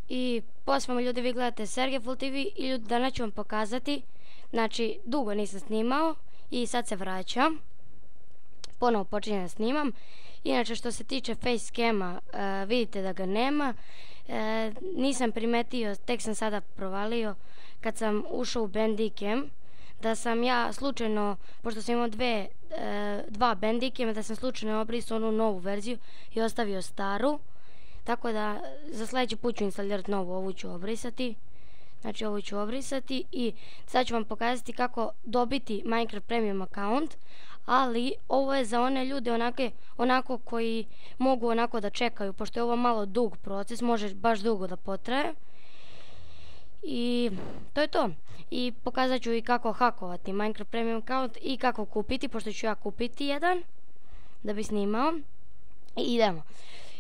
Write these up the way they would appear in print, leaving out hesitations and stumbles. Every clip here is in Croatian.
I pozdrav ljudi, vi gledate Sergeful TV i ljudi, danas ću vam pokazati, znači dugo nisam snimao i sad se vraćam, ponovo počinjem da snimam. Inače što se tiče facecama, vidite da ga nema, nisam primetio, tek sam sada provalio kad sam ušao u Bandicam, da sam ja slučajno, pošto sam imao dva Bandicama, da sam slučajno obrisao onu novu verziju i ostavio staru. Tako da za sljedeći put ću instalirati novu, ovu ću obrisati. Znači ovu ću obrisati i sad ću vam pokazati kako dobiti Minecraft Premium account. Ali ovo je za one ljude onako koji mogu onako da čekaju, pošto je ovo malo dug proces, može baš dugo da potraje. I to je to. I pokazat ću i kako hakovati Minecraft Premium account i kako kupiti, pošto ću ja kupiti jedan da bi snimao. I idemo.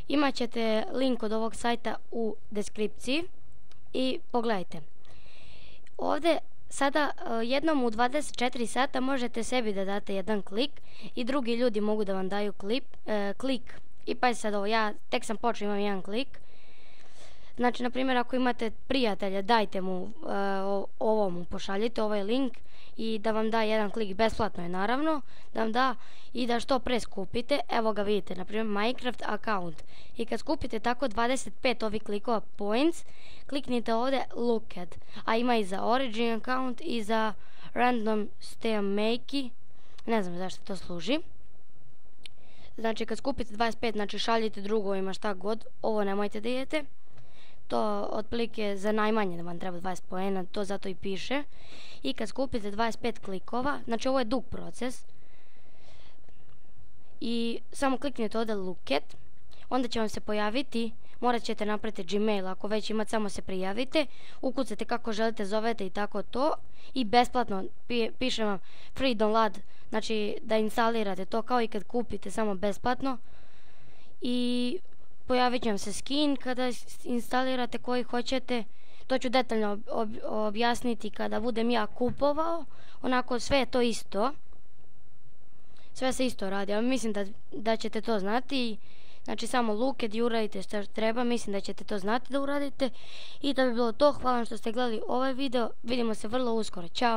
Imat ćete link od ovog sajta u deskripciji i pogledajte. Ovdje sada jednom u 24 sata možete sebi da date jedan klik i drugi ljudi mogu da vam daju klik. I pa sad ovo, ja tek sam počeo, imam jedan klik. Znači, na primjer, ako imate prijatelja, dajte mu ovo mu pošaljite, ovaj link i da vam da jedan klik, besplatno je naravno, da vam da i da što pre skupite. Evo ga vidite, na primjer Minecraft account. I kad skupite tako 25 ovih klikova points, kliknite ovdje look at, a ima i za origin account i za random stamaki, ne znam zašto to služi. Znači kad skupite 25, znači šaljite drugovima šta god, ovo nemojte da idete. To otprilike za najmanje da vam treba 20 poena, to zato i piše. I kad skupite 25 klikova, znači ovo je dug proces, i samo kliknite ovdje look at, onda će vam se pojaviti, morat ćete napraviti Gmail, ako već imate samo se prijavite, ukucate kako želite, zovete i tako to, i besplatno piše vam free download, znači da instalirate to kao i kad kupite, samo besplatno. I pojavit će vam se skin kada instalirate koji hoćete. To ću detaljno objasniti kada budem ja kupovao. Onako sve je to isto. Sve se isto radi, ali mislim da ćete to znati. Znači samo look at i uradite što treba, mislim da ćete to znati da uradite. I da bi bilo to, hvala vam što ste gledali ovaj video. Vidimo se vrlo uskoro, ćao.